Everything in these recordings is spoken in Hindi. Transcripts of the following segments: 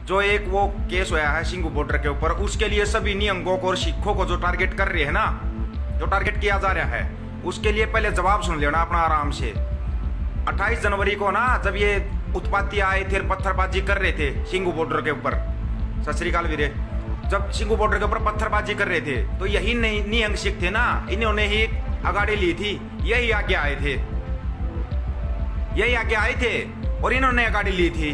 जो एक वो केस हुआ है सिंगू बॉर्डर के ऊपर, उसके लिए सभी निहंगों को और सिखों को जो टारगेट कर रहे हैं ना, जो टारगेट किया जा रहा है, उसके लिए पहले जवाब सुन लेना अपना आराम से। 28 जनवरी को ना, जब ये उत्पाती आए थे, पत्थरबाजी कर रहे थे सिंगू बॉर्डर के ऊपर, सत श्री अकाल वीरे, जब सिंगू बॉर्डर के ऊपर पत्थरबाजी कर रहे थे तो यही निहंग सिख थे ना, इन्होंने ही आगाड़ी ली थी, यही आगे आए थे, यही आगे आए थे और इन्होंने आगाड़ी ली थी।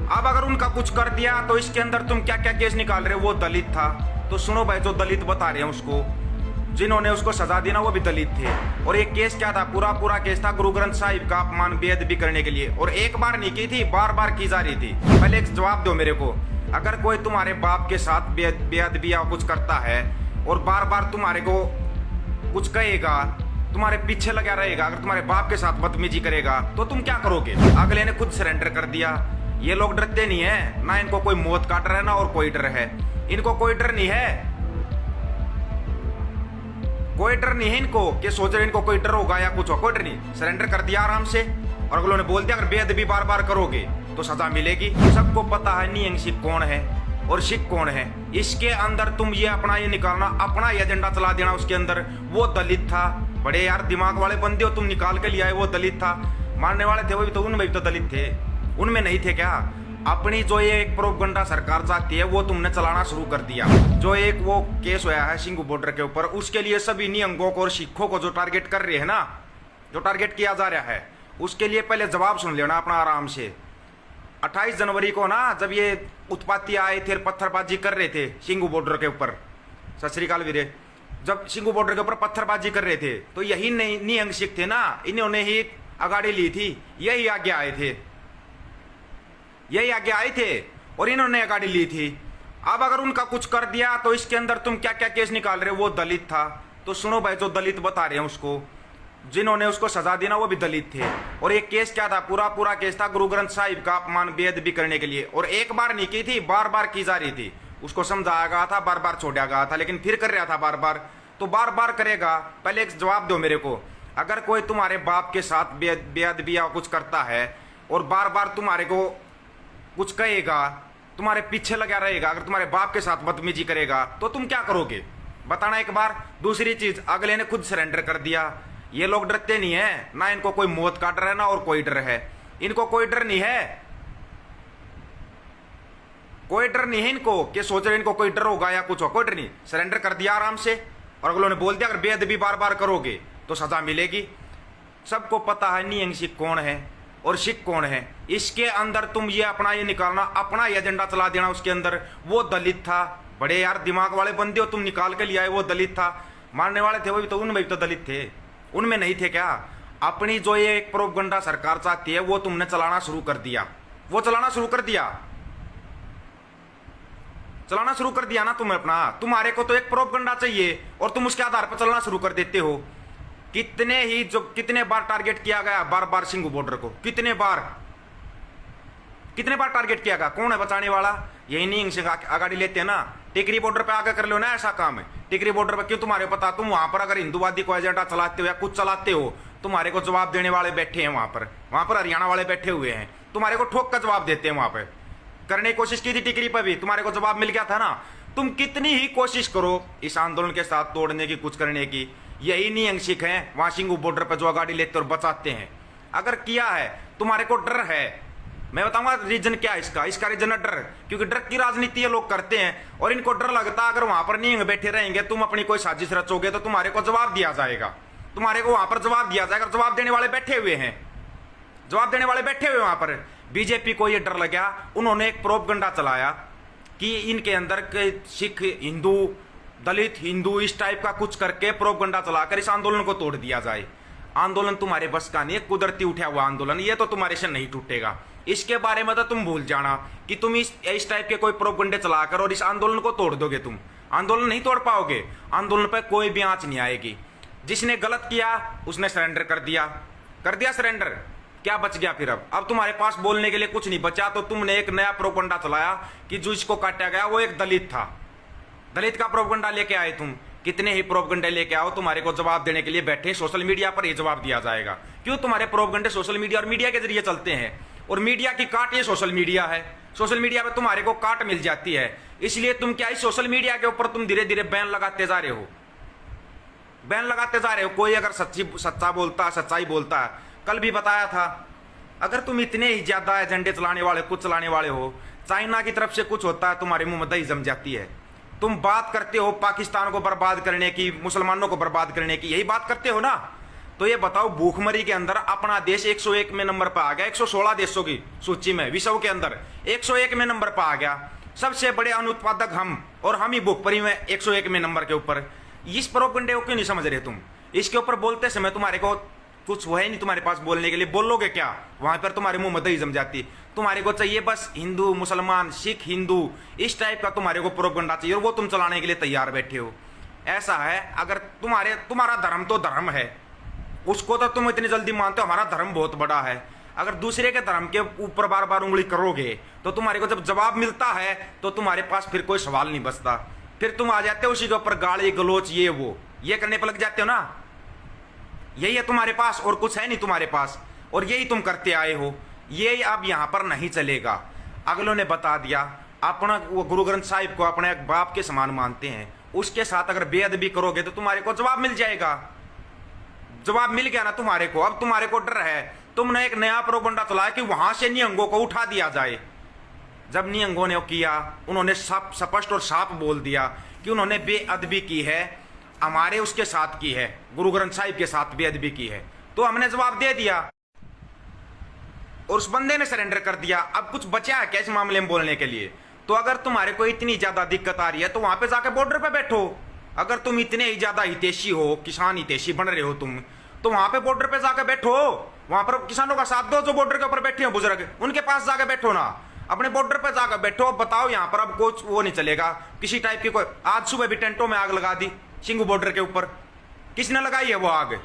अब अगर उनका कुछ कर दिया तो इसके अंदर तुम क्या क्या केस निकाल रहे हो, वो दलित था तो सुनो भाई, जो दलित बता रहे हैं उसको, जिन्होंने उसको सजा दी ना वो भी दलित थे। और एक केस क्या था, पूरा केस था गुरु ग्रंथ साहिब का अपमान बेअदबी करने के लिए, और एक बार नहीं की थी, बार बार की जा रही थी। पहले एक जवाब दो मेरे को, अगर कोई तुम्हारे बाप के साथ बेअदबी या कुछ करता है और बार बार तुम्हारे को कुछ कहेगा, तुम्हारे पीछे लगा रहेगा, अगर तुम्हारे बाप के साथ बदतमीजी करेगा तो तुम क्या करोगे? अगले ने खुद सरेंडर कर दिया। ये लोग डरते नहीं है ना, इनको कोई मौत का डर है ना और कोई डर है, इनको कोई डर नहीं है, कोई डर नहीं है इनको कि सोच रहे इनको कोई डर होगा या कुछ हो, कोई डर नहीं, सरेंडर कर दिया आराम से। और अगलों ने बोल दिया अगर बेअदबी बार बार करोगे तो सजा मिलेगी। सबको पता है निहंग सिख कौन है और सिख कौन है। इसके अंदर तुम ये अपना ये निकालना, अपना ये एजेंडा चला देना उसके अंदर। वो दलित था, बड़े यार दिमाग वाले बंदे हो तुम, निकाल के लिया है, वो दलित था, मारने वाले थे वो भी तो, उनमें भी तो दलित थे, उनमें नहीं थे क्या? अपनी जो ये एक प्रोपगंडा सरकार चाहती है वो तुमने चलाना शुरू कर दिया। जो एक वो केस हुआ है सिंगू बॉर्डर के ऊपर, उसके लिए सभी निहंगों को और सिखों को जो टारगेट कर रहे हैं ना, जो टारगेट किया जा रहा है, उसके लिए पहले जवाब सुन लेना अपना आराम से। 28 जनवरी को ना, जब ये उत्पाती आए थे, पत्थरबाजी कर रहे थे सिंगू बॉर्डर के ऊपर, सत श्री अकाल वीरे, जब सिंगू बॉर्डर के ऊपर पत्थरबाजी कर रहे थे तो यही निहंग सिख थे ना, इन्होंने ही आगाड़ी ली थी, यही आगे आए थे, यही आगे आए थे और इन्होंने आगाड़ी ली थी। अब अगर उनका कुछ कर दिया तो इसके अंदर तुम क्या क्या केस निकाल रहे हो, वो दलित था तो सुनो भाई, जो दलित बता रहे हैं उसको, जिन्होंने उसको सजा दी ना वो भी दलित थे। और एक केस क्या था, पूरा केस था गुरु ग्रंथ साहिब का अपमान बेअदबी करने के लिए, और एक बार नहीं की थी, बार बार की जा रही थी। उसको समझाया गया था, बार बार छोड़ा गया था, लेकिन फिर कर रहा था बार बार, तो बार बार करेगा। पहले एक जवाब दो मेरे को, अगर कोई तुम्हारे बाप के साथ बेअदबी या कुछ करता है और बार बार तुम्हारे को कुछ कहेगा, तुम्हारे पीछे लगा रहेगा, अगर तुम्हारे बाप के साथ बदतमीजी करेगा तो तुम क्या करोगे? बताना एक बार। दूसरी चीज, अगले ने खुद सरेंडर कर दिया। ये लोग डरते नहीं है ना, इनको कोई मौत का डर है ना और कोई डर है, इनको कोई डर नहीं है, कोई डर नहीं है इनको कि सोच रहे इनको कोई डर होगा या कुछ हो, कोई डर नहीं, सरेंडर कर दिया आराम से। और अगलों ने बोल दिया अगर बेअदबी बार बार करोगे तो सजा मिलेगी। सबको पता है निहंग सिख कौन है और सिख कौन है। इसके अंदर तुम ये अपना ये निकालना, अपना ये एजेंडा चला देना उसके अंदर। वो दलित था, बड़े यार दिमाग वाले बंदे हो तुम, निकाल के लिया है, वो दलित था, मारने वाले थे वो भी तो, उनमें भी तो दलित थे, उनमें नहीं थे क्या? अपनी जो ये एक प्रोपगंडा सरकार चाहती है वो तुमने चलाना शुरू कर दिया, वो चलाना शुरू कर दिया, चलाना शुरू कर दिया ना तुम अपना। तुम्हारे को तो एक प्रोपगंडा चाहिए और तुम उसके आधार पर चलना शुरू कर देते हो। कितने बार टारगेट किया गया, बार बार सिंगू बॉर्डर को, कितने बार टारगेट किया गया? कौन है बचाने वाला? यही नहीं सिंह आगाड़ी लेते हैं ना। टिकरी बॉर्डर पे आगे कर लो ना ऐसा काम है। टिकरी बॉर्डर पे क्यों तुम्हारे पता, तुम वहां पर अगर हिंदूवादी को एजेंडा चलाते हो या कुछ चलाते हो, तुम्हारे को जवाब देने वाले बैठे हैं वहां पर हरियाणा वाले बैठे हुए हैं, तुम्हारे को ठोक का जवाब देते हैं। वहां पे करने की कोशिश की थी टिकरी पर भी, तुम्हारे को जवाब मिल गया था ना। तुम कितनी ही कोशिश करो इस आंदोलन के साथ तोड़ने की, कुछ करने की, यही निहंग सिख हैं वहां सिंगू बॉर्डर पर जो गाड़ी लेते और बचाते हैं। अगर किया है, तुम्हारे को डर है, मैं बताऊंगा रीजन क्या है इसका रीजन है डर, क्योंकि डर की राजनीति ये लोग करते हैं और इनको डर लगता है अगर वहां पर निहंग बैठे रहेंगे, तुम अपनी कोई साजिश रचोगे तो तुम्हारे को जवाब दिया जाएगा, तुम्हारे को वहां पर जवाब दिया जाएगा। जवाब देने वाले बैठे हुए हैं, जवाब देने वाले बैठे हुए वहां पर। बीजेपी को ये डर लगा, उन्होंने एक प्रोपगंडा चलाया कि इनके अंदर के सिख, हिंदू, दलित, हिंदू, इस टाइप का कुछ करके प्रोपगंडा चलाकर इस आंदोलन को तोड़ दिया जाए। आंदोलन तुम्हारे बस का नहीं है, कुदरती उठा हुआ आंदोलन, ये तो तुम्हारे से नहीं टूटेगा। इसके बारे में तो तुम भूल जाना कि तुम इस टाइप के कोई प्रोपगंडे चलाकर और इस आंदोलन को तोड़ दोगे। तुम आंदोलन नहीं तोड़ पाओगे, आंदोलन पर कोई भी आंच नहीं आएगी। जिसने गलत किया उसने सरेंडर कर दिया सरेंडर, क्या बच गया फिर? अब तुम्हारे पास बोलने के लिए कुछ नहीं बचा, तो तुमने एक नया प्रोपगंडा चलाया कि जो इसको काटा गया वो एक दलित था। दलित का प्रोपगंडा लेके आए तुम। कितने ही प्रोपगंडे लेके आओ, तुम्हारे को जवाब देने के लिए बैठे सोशल मीडिया पर, ये जवाब दिया जाएगा। क्यों? तुम्हारे प्रोपगंडे सोशल मीडिया और मीडिया के जरिए चलते हैं, और मीडिया की काट ये सोशल मीडिया है। सोशल मीडिया पे तुम्हारे को काट मिल जाती है। इसलिए तुम क्या इस सोशल मीडिया के ऊपर तुम धीरे धीरे बैन लगाते जा रहे हो, बैन लगाते जा रहे हो। कोई अगर सच्चा बोलता, सच्चाई बोलता है, कल भी बताया था, अगर तुम इतने ही ज्यादा एजेंडे चलाने वाले, कुछ चलाने वाले हो, चाइना की तरफ से कुछ होता है तुम्हारे मुंह में दही जम जाती है। तुम बात करते हो पाकिस्तान को बर्बाद करने की, मुसलमानों को बर्बाद करने की, यही बात करते हो ना। तो ये बताओ, भूखमरी के अंदर अपना देश 101 में नंबर पर आ गया, 116 देशों की सूची में, विश्व के अंदर 101 में नंबर पर आ गया। सबसे बड़े अनुत्पादक हम, और हम ही भूखमरी में 101 में नंबर के ऊपर। इस प्रोपेगेंडे को क्यों नहीं समझ रहे तुम? इसके ऊपर बोलते समय तुम्हारे को कुछ है नहीं तुम्हारे पास बोलने के लिए, बोलोगे क्या? वहां पर तुम्हारे मुंह में दही जम जाती। तुम्हारे को चाहिए बस हिंदू, मुसलमान, सिख, हिंदू, इस टाइप का तुम्हारे को प्रोपेगेंडा चाहिए, और वो तुम चलाने के लिए तैयार बैठे हो। ऐसा है, अगर तुम्हारा धर्म तो धर्म है, उसको तो तुम इतनी जल्दी मानते हो, हमारा धर्म बहुत बड़ा है। अगर दूसरे के धर्म के ऊपर बार बार उंगली करोगे तो तुम्हारे को जब जवाब मिलता है तो तुम्हारे पास फिर कोई सवाल नहीं बचता। फिर तुम आ जाते हो उसी के ऊपर गाली गलोच, ये करने पर लग जाते हो ना। यही है तुम्हारे पास, और कुछ है नहीं तुम्हारे पास, और यही तुम करते आए हो। ये अब यहां पर नहीं चलेगा। अगलों ने बता दिया, अपना वो गुरु ग्रंथ साहिब को अपने एक बाप के समान मानते हैं, उसके साथ अगर बेअदबी करोगे तो तुम्हारे को जवाब मिल जाएगा। जवाब मिल गया ना तुम्हारे को। अब तुम्हारे को डर है, तुमने एक नया प्रोपेगेंडा चलाया कि वहां से निहंगों को उठा दिया जाए। जब निहंगों ने किया, उन्होंने स्पष्ट और साफ बोल दिया कि उन्होंने बेअदबी की है, हमारे उसके साथ की है, गुरु ग्रंथ साहिब के साथ बेअदबी की है, तो हमने जवाब दे दिया और उस बंदे ने सरेंडर कर दिया। अब कुछ बचा है क्या इस मामले में बोलने के लिए? तो अगर तुम्हारे को इतनी ज्यादा दिक्कत आ रही है तो वहां पे जाके बॉर्डर पे बैठो। अगर तुम इतने ही ज्यादा हितैषी हो, किसान हितैषी बन रहे हो तुम, तो वहां पे बॉर्डर पे जाके बैठो। वहां पर किसानों का साथ दो, जो बॉर्डर के ऊपर बैठे हो बुजुर्ग, उनके पास जाके बैठो ना, अपने बॉर्डर पे जाकर बैठो। बताओ यहाँ पर अब कुछ वो नहीं चलेगा किसी टाइप की। कोई आज सुबह भी टेंटों में आग लगा दी सिंगू बॉर्डर के ऊपर, किसने लगाई है वो आग?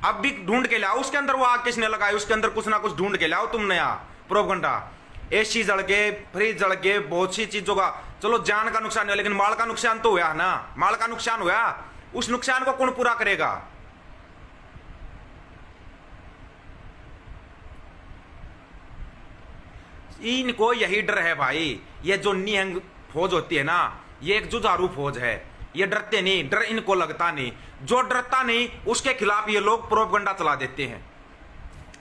अब भी ढूंढ के लाओ उसके अंदर वो आग किसने लगाई, उसके अंदर कुछ ना कुछ ढूंढ के लाओ तुमने। यहाँ प्रोपेगेंडा, एसी जल गए, फ्रिज जल गए, बहुत सी चीजों का, चलो जान का नुकसान हुआ, लेकिन माल का नुकसान तो हुआ ना, माल का नुकसान हुआ। उस नुकसान को कौन पूरा करेगा? इनको यही डर है भाई। ये जो निहंग फौज होती है ना, ये एक जुझारू फौज है। ये डरते नहीं, डर इनको लगता नहीं। जो डरता नहीं उसके खिलाफ ये लोग प्रोपेगेंडा चला देते हैं,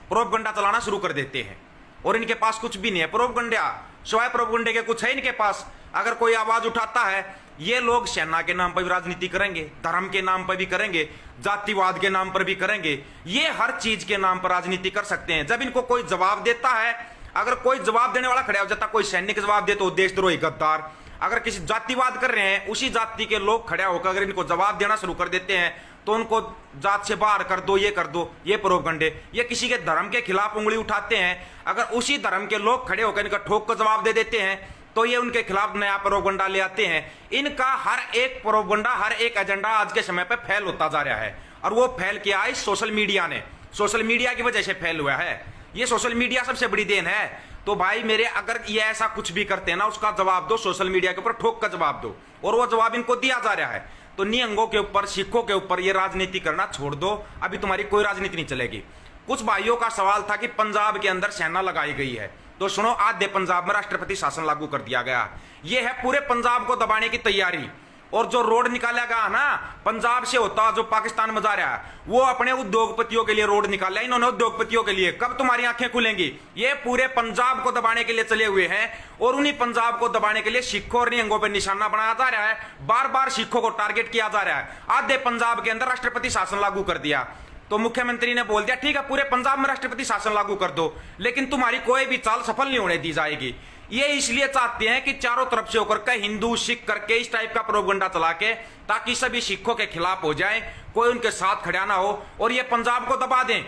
प्रोपेगेंडा चलाना शुरू कर देते हैं। और इनके पास कुछ भी नहीं है प्रोपेगेंडा, सिवाय प्रोपेगेंडे के कुछ है इनके पास। अगर कोई आवाज उठाता है, ये लोग सेना के नाम पर भी राजनीति करेंगे, धर्म के नाम पर भी करेंगे, जातिवाद के नाम पर भी करेंगे। ये हर चीज के नाम पर राजनीति कर सकते हैं। जब इनको कोई जवाब देता है, अगर कोई जवाब देने वाला खड़ा हो जाता, कोई सैनिक जवाब दे तो देशद्रोही गद्दार, अगर किसी जातिवाद कर रहे हैं, उसी जाति के लोग खड़े होकर अगर इनको जवाब देना शुरू कर देते हैं तो उनको जात से बाहर कर दो, ये कर दो, ये प्रोपेगेंडे। ये किसी के धर्म के खिलाफ उंगली उठाते हैं, अगर उसी धर्म के लोग खड़े होकर इनका ठोक कर जवाब दे देते हैं तो ये उनके खिलाफ नया प्रोपेगेंडा ले आते हैं। इनका हर एक प्रोपेगेंडा, हर एक एजेंडा आज के समय पे फैल होता जा रहा है। और वो फैल किया है सोशल मीडिया ने, सोशल मीडिया की वजह से फैल हुआ है। ये सोशल मीडिया सबसे बड़ी देन है। तो भाई मेरे, अगर ये ऐसा कुछ भी करते हैं ना, उसका जवाब दो, सोशल मीडिया के ऊपर ठोक का जवाब दो। और वो जवाब इनको दिया जा रहा है। तो निहंगों के ऊपर, सिखों के ऊपर ये राजनीति करना छोड़ दो। अभी तुम्हारी कोई राजनीति नहीं चलेगी। कुछ भाइयों का सवाल था कि पंजाब के अंदर सेना लगाई गई है, तो सुनो, आधे पंजाब में राष्ट्रपति शासन लागू कर दिया गया। ये है पूरे पंजाब को दबाने की तैयारी। और जो रोड निकाला गया ना पंजाब से होता, जो पाकिस्तान में जा रहा है, वो अपने उद्योगपतियों के लिए रोड निकाला इन्होंने, उद्योगपतियों के लिए। कब तुम्हारी आंखें खुलेंगी? ये पूरे पंजाब को दबाने के लिए चले हुए हैं। और उन्हीं पंजाब को दबाने के लिए सिखों और निहंगों पर निशाना बनाया जा रहा है। बार बार सिखों को टारगेट किया जा रहा है। आधे पंजाब के अंदर राष्ट्रपति शासन लागू कर दिया। तो मुख्यमंत्री ने बोल दिया ठीक है, पूरे पंजाब में राष्ट्रपति शासन लागू कर दो, लेकिन तुम्हारी कोई भी चाल सफल नहीं होने दी जाएगी। ये इसलिए चाहते हैं कि चारों तरफ से होकर के हिंदू सिख करके इस टाइप का प्रोपेगेंडा चला के, ताकि सभी सिखों के खिलाफ हो जाए, कोई उनके साथ खड़ा ना हो, और ये पंजाब को दबा दें।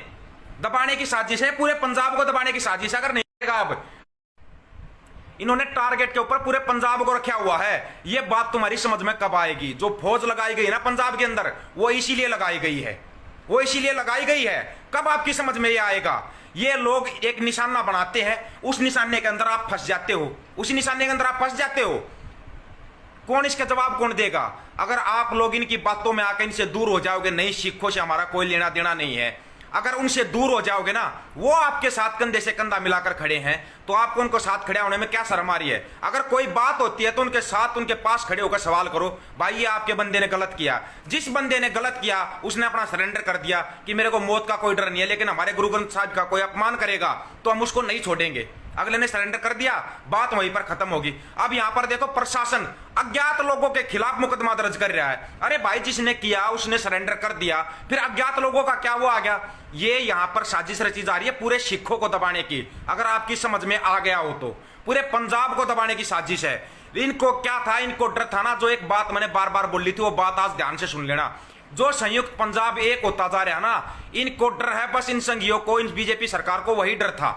दबाने की साजिश है, पूरे पंजाब को दबाने की साजिश। अगर नहीं, अब इन्होंने टारगेट के ऊपर पूरे पंजाब को रखा हुआ है। ये बात तुम्हारी समझ में कब आएगी? जो फौज लगाई गई ना पंजाब के अंदर, वो इसीलिए लगाई गई है, वो इसीलिए लगाई गई है। कब आपकी समझ में ये आएगा? ये लोग एक निशाना बनाते हैं, उस निशाने के अंदर आप फंस जाते हो, उसी निशाने के अंदर आप फंस जाते हो। कौन इसका जवाब कौन देगा? अगर आप लोग इनकी बातों में आकर इनसे दूर हो जाओगे, नहीं सिखों से हमारा कोई लेना देना नहीं है, अगर उनसे दूर हो जाओगे ना, वो आपके साथ कंधे से कंधा मिलाकर खड़े हैं, तो आपको उनको साथ खड़े होने में क्या शर्म आ रही है? अगर कोई बात होती है तो उनके साथ, उनके पास खड़े होकर सवाल करो, भाई ये आपके बंदे ने गलत किया। जिस बंदे ने गलत किया उसने अपना सरेंडर कर दिया कि मेरे को मौत का कोई डर नहीं है, लेकिन हमारे गुरु ग्रंथ साहिब का कोई अपमान करेगा तो हम उसको नहीं छोड़ेंगे। अगले ने सरेंडर कर दिया, बात वहीं पर खत्म होगी। अब यहां पर देखो, प्रशासन अज्ञात लोगों के खिलाफ मुकदमा दर्ज कर रहा है। अरे भाई, जिसने किया उसने सरेंडर कर दिया, फिर अज्ञात लोगों का क्या वो आ गया? ये यहां पर साजिश रची जा रही है पूरे सिखों को दबाने की। अगर आपकी समझ में आ गया हो तो पूरे पंजाब को दबाने की साजिश है। इनको क्या था? इनको डर था ना, जो एक बात मैंने बार बार बोली थी, वो बात आज ध्यान से सुन लेना। जो संयुक्त पंजाब एक होता जा रहा ना, इनको डर है बस इन संघियों को, इन बीजेपी सरकार को वही डर था,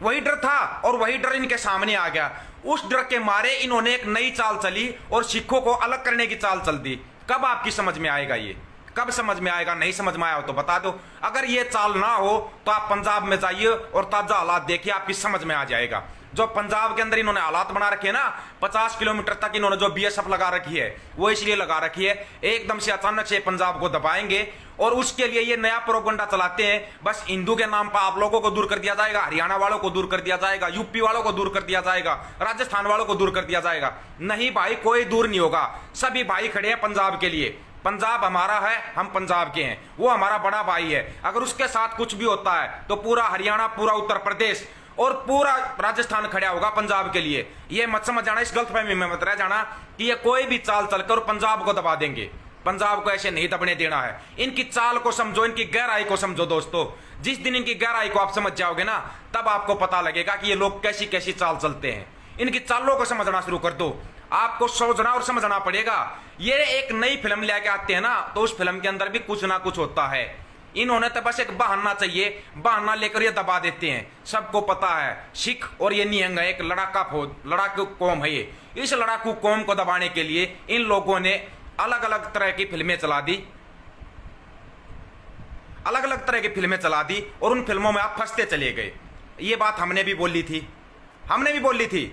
वही डर था, और वही डर इनके सामने आ गया। उस डर के मारे इन्होंने एक नई चाल चली और सिखों को अलग करने की चाल चल दी। कब आपकी समझ में आएगा ये? कब समझ में आएगा? नहीं समझ में आया हो तो बता दो। अगर ये चाल ना हो तो आप पंजाब में जाइए और ताजा हालात देखिए, आपकी समझ में आ जाएगा। जो पंजाब के अंदर इन्होंने हालात बना रखे हैं ना, 50 किलोमीटर तक इन्होंने जो बीएसएफ लगा रखी है, वो इसलिए लगा रखी है एकदम से अचानक से पंजाब को दबाएंगे, और उसके लिए ये नया प्रोपगंडा चलाते हैं। बस हिंदू के नाम पर आप लोगों को दूर कर दिया जाएगा, हरियाणा वालों को दूर कर दिया जाएगा, यूपी वालों को दूर कर दिया जाएगा, राजस्थान वालों को दूर कर दिया जाएगा। नहीं भाई, कोई दूर नहीं होगा। सभी भाई खड़े हैं पंजाब के लिए। पंजाब हमारा है, हम पंजाब के हैं, वो हमारा बड़ा भाई है। अगर उसके साथ कुछ भी होता है तो पूरा हरियाणा, पूरा उत्तर प्रदेश और पूरा राजस्थान खड़ा होगा पंजाब के लिए। ये मत समझ जाना, इस गलतफहमी में मत रह जाना कि ये कोई भी चाल चलकर पंजाब को दबा देंगे। पंजाब को ऐसे नहीं दबने देना है। इनकी चाल को समझो, इनकी गहराई को समझो दोस्तों। जिस दिन इनकी गहराई को आप समझ जाओगे ना, तब आपको पता लगेगा कि ये लोग कैसी कैसी चाल चलते हैं। इनकी चालों को समझना शुरू कर दो, आपको सोचना और समझना पड़ेगा। ये एक नई फिल्म लेके आते हैं ना, तो उस फिल्म के अंदर भी कुछ ना कुछ होता है। इन्होंने तो बस एक बहाना चाहिए, बहाना लेकर ये दबा देते हैं। सबको पता है सिख और ये निहंग है, एक लड़ाकू कौम है ये। इस लड़ाकू कौम को दबाने के लिए इन लोगों ने अलग अलग तरह की फिल्में चला दी, अलग अलग तरह की फिल्में चला दी, और उन फिल्मों में आप फंसते चले गए। ये बात हमने भी बोली थी, हमने भी बोली थी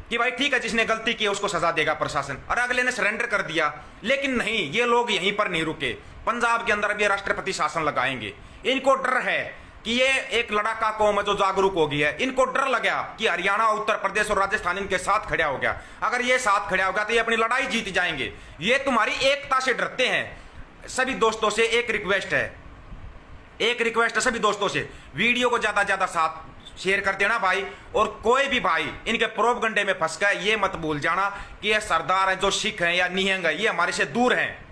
कि भाई ठीक है, जिसने गलती की उसको सजा देगा प्रशासन। और अगले ने सरेंडर कर दिया, लेकिन नहीं, ये लोग यहीं पर नहीं रुके। पंजाब के अंदर भी राष्ट्रपति शासन लगाएंगे। इनको डर है कि ये एक लड़ाका कौम है जो जागरूक हो गई है। इनको डर लगा कि हरियाणा, उत्तर प्रदेश और राजस्थान इनके साथ खड़ा हो गया। अगर ये साथ खड़ा होगा तो ये अपनी लड़ाई जीत जाएंगे। ये तुम्हारी एकता से डरते हैं। सभी दोस्तों से एक रिक्वेस्ट है, एक रिक्वेस्ट है सभी दोस्तों से, वीडियो को ज्यादा ज्यादा साथ शेयर कर देना भाई। और कोई भी भाई इनके प्रोपगंडे में फंस गया, ये मत भूल जाना कि ये सरदार हैं, जो सिख हैं या निहंग है, ये हमारे से दूर हैं।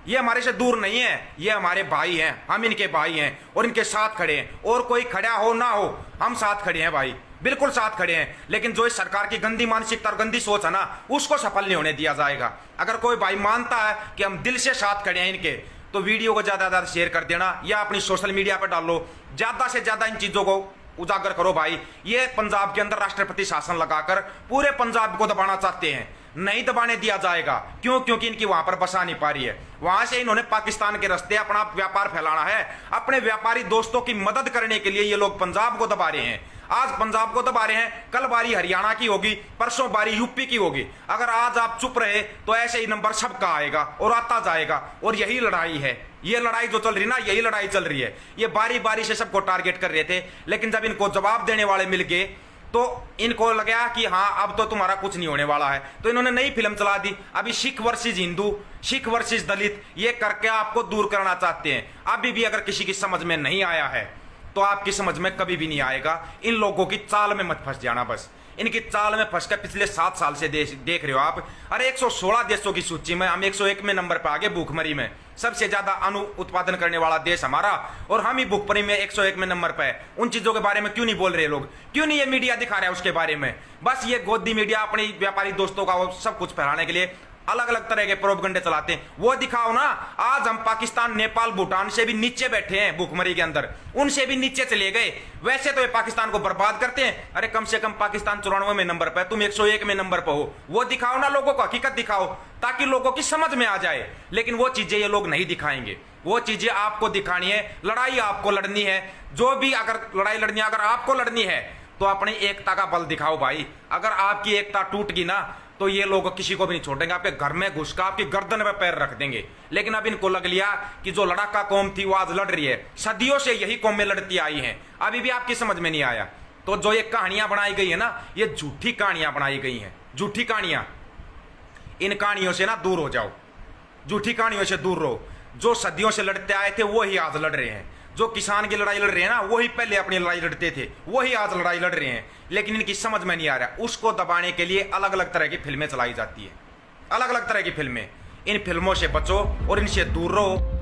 ये हमारे से दूर नहीं है, ये हमारे भाई हैं, हम इनके भाई हैं और इनके साथ खड़े हैं। और कोई खड़ा हो ना हो, हम साथ खड़े हैं भाई, बिल्कुल साथ खड़े हैं। लेकिन जो इस सरकार की गंदी मानसिकता और गंदी सोच है ना, उसको सफल नहीं होने दिया जाएगा। अगर कोई भाई मानता है कि हम दिल से साथ खड़े हैं इनके, तो वीडियो को ज्यादा ज्यादा शेयर कर देना या अपनी सोशल मीडिया पर डालो। ज्यादा से ज्यादा इन चीजों को उजागर करो भाई। ये पंजाब के अंदर राष्ट्रपति शासन लगाकर पूरे पंजाब को दबाना चाहते हैं। नहीं दबाने दिया जाएगा। क्यों? क्योंकि इनकी वहां पर बसा नहीं पा रही है। वहां से इन्होंने पाकिस्तान के रास्ते अपना व्यापार फैलाना है। अपने व्यापारी दोस्तों की मदद करने के लिए ये लोग पंजाब को दबा रहे हैं। आज पंजाब को दबा रहे हैं, कल बारी हरियाणा की होगी, परसों बारी यूपी की होगी। अगर आज आप चुप रहे तो ऐसे ही नंबर सबका आएगा और आता जाएगा। और यही लड़ाई है, ये लड़ाई जो चल रही ना, यही लड़ाई चल रही है। ये बारी बारी से सबको टारगेट कर रहे थे, लेकिन जब इनको जवाब देने वाले मिल गए तो इनको लगा कि हाँ अब तो तुम्हारा कुछ नहीं होने वाला है। तो इन्होंने नई फिल्म चला दी। अभी सिख वर्सेस हिंदू, सिख वर्सेस दलित, ये करके आपको दूर करना चाहते हैं। अभी भी अगर किसी की समझ में नहीं आया है तो आपकी समझ में कभी भी नहीं आएगा। इन लोगों की चाल में मत फंस जाना। बस इनकी चाल में फंसकर पिछले 7 साल से देख रहे हो आप। अरे 116 देशों की सूची में हम 101 में नंबर पर आगे, भूखमरी में सबसे ज्यादा अनु उत्पादन करने वाला देश हमारा, और हम ही भूखमरी में 101 में नंबर पर है। उन चीजों के बारे में क्यों नहीं बोल रहे लोग? क्यों नहीं ये मीडिया दिखा रहा है उसके बारे में? बस ये गोदी मीडिया अपनी व्यापारी दोस्तों का वो सब कुछ फैलाने के लिए अलग अलग तरह के प्रोपगंडे चलाते हैं। वो दिखाओ ना। आज हम पाकिस्तान, नेपाल, भूटान से भी नीचे बैठे हैं भूखमरी के अंदर, उनसे भी नीचे चले गए। वैसे तो ये पाकिस्तान को बर्बाद करते हैं। अरे कम से कम पाकिस्तान 94 में नंबर पर है, तुम 101 में नंबर पर हो। वो दिखाओ ना, लोगों को हकीकत दिखाओ ताकि लोगों की समझ में आ जाए। लेकिन वो चीजें ये लोग नहीं दिखाएंगे। वो चीजें आपको दिखानी है। लड़ाई आपको लड़नी है। जो भी अगर लड़ाई लड़नी है, अगर आपको लड़नी है तो अपनी एकता का बल दिखाओ भाई। अगर आपकी एकता टूट गई ना तो ये लोग किसी को भी नहीं छोड़ेंगे, आपके घर में घुसकर आपकी गर्दन पे पैर रख देंगे। लेकिन अब इनको लग लिया कि जो लड़ाका कौम थी वो आज लड़ रही है, सदियों से यही कौमें लड़ती आई हैं, अभी भी आपकी समझ में नहीं आया। तो जो ये कहानियां बनाई गई है ना, ये झूठी कहानियां बनाई गई हैं, झूठी कहानियां। इन कहानियों से ना दूर हो जाओ, झूठी कहानियों से दूर रहो। जो सदियों से लड़ते आए थे वो ही आज लड़ रहे हैं, जो किसान की लड़ाई लड़ रहे हैं ना वही पहले अपनी लड़ाई लड़ते थे, वही आज लड़ाई लड़ रहे हैं। लेकिन इनकी समझ में नहीं आ रहा, उसको दबाने के लिए अलग अलग तरह की फिल्में चलाई जाती है, अलग अलग तरह की फिल्में। इन फिल्मों से बचो और इनसे दूर रहो।